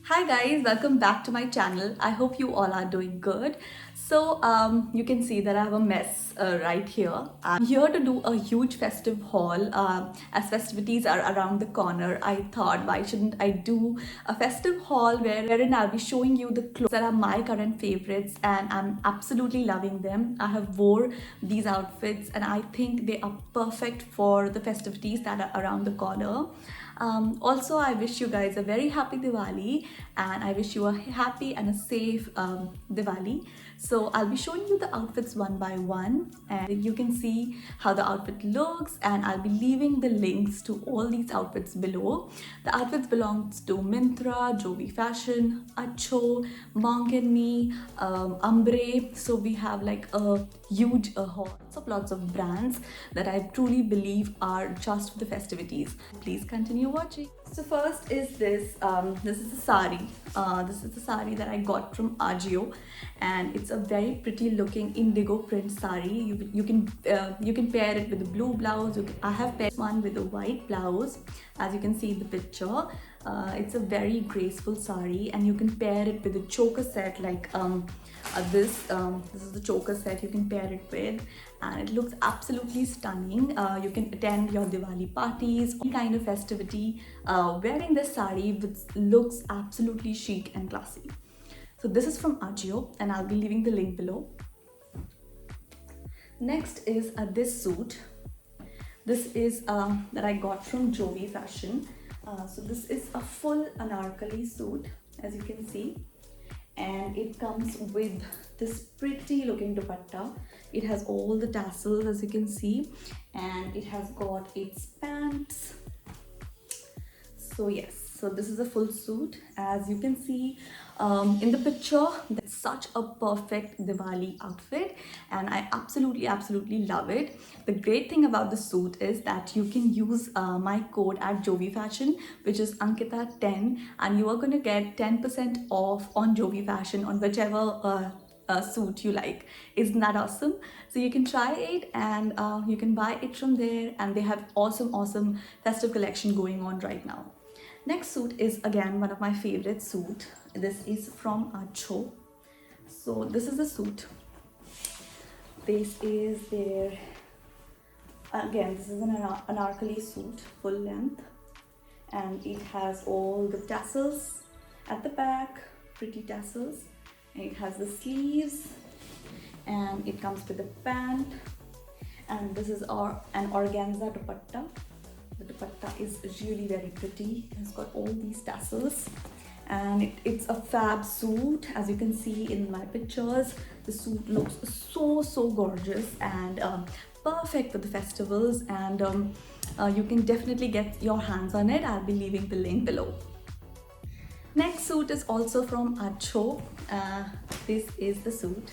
Hi guys, welcome back to my channel. I hope you all are doing good. So you can see that I have a mess right here. I'm here to do a huge festive haul. As festivities are around the corner, I thought why shouldn't I do a festive haul wherein I'll be showing you the clothes that are my current favorites and I'm absolutely loving them. I have wore these outfits and I think they are perfect for the festivities that are around the corner. Also, I wish you guys a very happy Diwali and I wish you a happy and a safe Diwali. So I'll be showing you the outfits one by one and you can see how the outfit looks, and I'll be leaving the links to all these outfits below. The outfits belongs to Myntra, Jovi Fashion, Acho, Monk and Me, Ambre. So we have like a huge haul of lots of brands that I truly believe are just for the festivities. Please continue watching. So first is this. This is the sari. This is the sari that I got from Ajio, and it's a very pretty looking indigo print sari. You can pair it with the blue blouse. I have paired one with a white blouse, as you can see in the picture. It's a very graceful sari, and you can pair it with a choker set like this is the choker set you can pair it with, and it looks absolutely stunning. You can attend your Diwali parties, any kind of festivity wearing this sari, which looks absolutely chic and classy. So this is from Ajio and I'll be leaving the link below. Next is this suit. This is that I got from Jovi Fashion. So this is a full anarkali suit, as you can see, and it comes with this pretty looking dupatta. It has all the tassels, as you can see, and it has got its pants. So yes, so this is a full suit, as you can see in the picture. That's such a perfect Diwali outfit and I absolutely love it. The great thing about the suit is that you can use my code at Jovi Fashion, which is Ankita10, and you are going to get 10% off on Jovi Fashion on whichever suit you like. Isn't that awesome? So you can try it and you can buy it from there, and they have awesome festive collection going on right now. Next suit is again one of my favorite suit. This is from Acho. So this is the suit. This is their, again this is an anarkali suit, full length, and it has all the tassels at the back, pretty tassels, and it has the sleeves, and it comes with a pant, and this is an organza dupatta. The dupatta is really very pretty. It's got all these tassels, and it's a fab suit. As you can see in my pictures, the suit looks so gorgeous and perfect for the festivals, and you can definitely get your hands on it. I'll be leaving the link below. Next suit is also from Acho. This is the suit.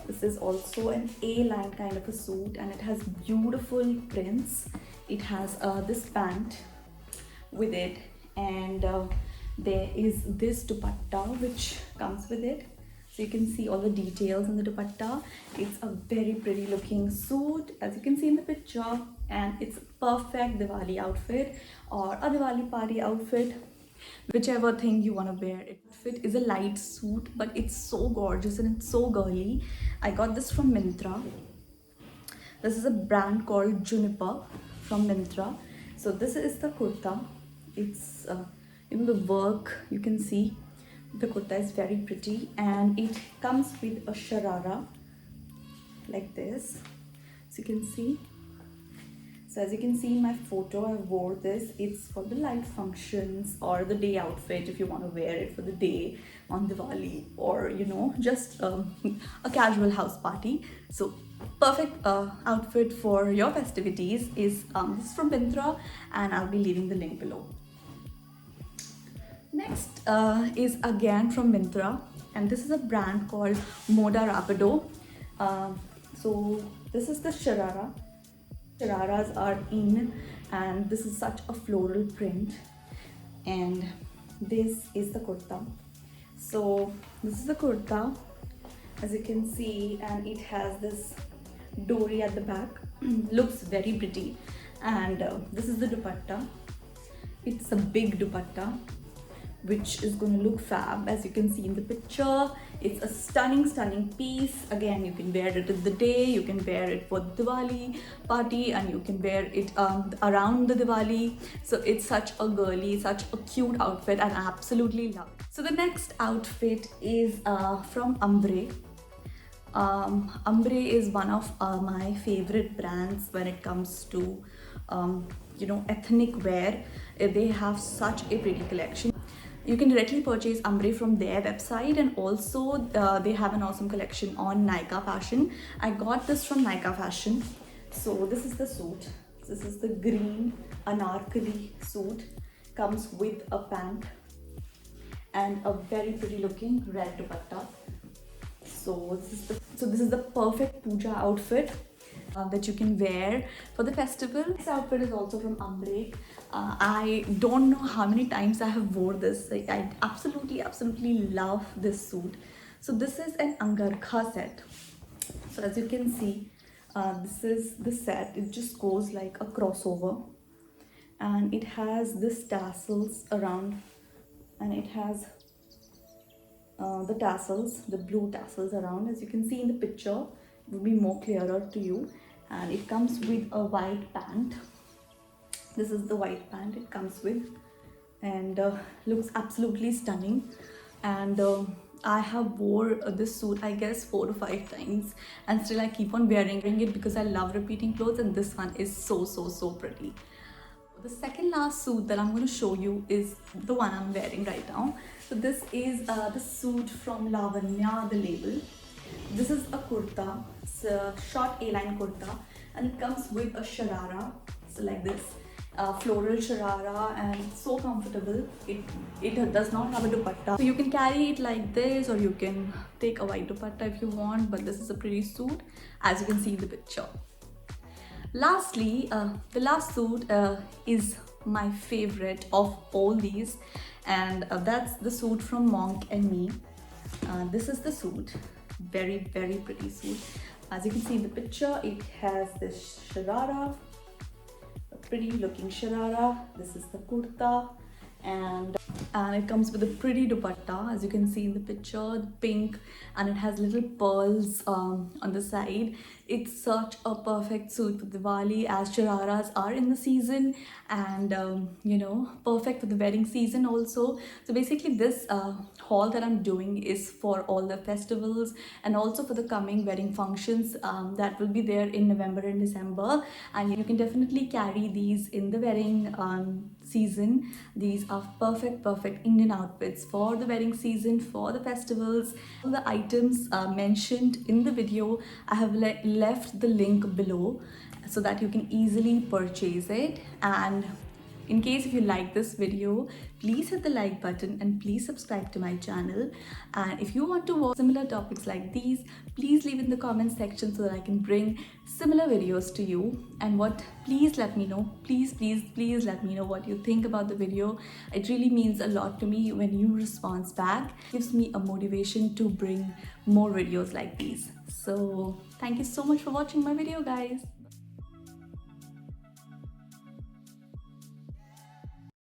This is also an A-line kind of a suit, and it has beautiful prints. It has this pant with it, and there is this dupatta which comes with it. So you can see all the details in the dupatta. It's a very pretty looking suit, as you can see in the picture, and it's a perfect Diwali outfit or a Diwali party outfit, whichever thing you want to wear. It fit is a light suit, but it's so gorgeous and it's so girly. I got this from Myntra. This is a brand called Juniper from Myntra. So this is the kurta. It's in the work, you can see the kurta is very pretty, and it comes with a sharara like this, so you can see. So as you can see in my photo, I wore this. It's for the light functions or the day outfit if you want to wear it for the day on Diwali, or you know, just a casual house party. So perfect outfit for your festivities is this is from Myntra, and I'll be leaving the link below. Next is again from Myntra, and this is a brand called Moda Rapido. So this is the sharara. Shararas are in, and this is such a floral print, and this is the kurta. So this is the kurta, as you can see, and it has this dory at the back. Looks very pretty, and this is the dupatta. It's a big dupatta which is going to look fab. As you can see in the picture, it's a stunning piece. Again, you can wear it in the day, you can wear it for the Diwali party, and you can wear it around the Diwali. So it's such a girly, such a cute outfit, and I absolutely love it. So the next outfit is from Ambre. Ambre is one of my favorite brands when it comes to ethnic wear. They have such a pretty collection. You can directly purchase Ambre from their website, and also they have an awesome collection on Nykaa Fashion. I got this from Nykaa Fashion. So this is the suit. This is the green anarkali suit. Comes with a pant and a very pretty looking red dupatta. So this is the perfect puja outfit that you can wear for the festival. This outfit is also from Ambre. I don't know how many times I have wore this. Like, I absolutely love this suit. So this is an Angarkha set. So as you can see, this is the set. It just goes like a crossover, and it has this tassels around, and it has the tassels, the blue tassels around. As you can see in the picture, it will be more clearer to you. And it comes with a white pant. This is the white pant it comes with, and looks absolutely stunning. And I have wore this suit, I guess, 4 to 5 times, and still I keep on wearing it because I love repeating clothes, and this one is so pretty. The second last suit that I'm going to show you is the one I'm wearing right now. So this is the suit from Lavanya, the label. This is a kurta. It's a short A-line kurta, and it comes with a sharara. So like this, floral sharara, and so comfortable. It does not have a dupatta. So you can carry it like this, or you can take a white dupatta if you want, but this is a pretty suit, as you can see in the picture. Lastly, the last suit is my favorite of all these, and that's the suit from Monk and Me. This is the suit. Very pretty suit. As you can see in the picture, it has this sharara, a pretty looking sharara. This is the kurta, and it comes with a pretty dupatta, as you can see in the picture, the pink, and it has little pearls on the side. It's such a perfect suit for Diwali, as shararas are in the season, and perfect for the wedding season also. So basically this haul that I'm doing is for all the festivals, and also for the coming wedding functions that will be there in November and December, and you can definitely carry these in the wedding season. These are perfect Indian outfits for the wedding season, for the festivals. All the items mentioned in the video, I have left the link below so that you can easily purchase it. And in case if you like this video, please hit the like button and please subscribe to my channel. And if you want to watch similar topics like these, please leave in the comment section so that I can bring similar videos to you. And please let me know, please let me know what you think about the video. It really means a lot to me when you respond back. It gives me a motivation to bring more videos like these. So thank you so much for watching my video, guys.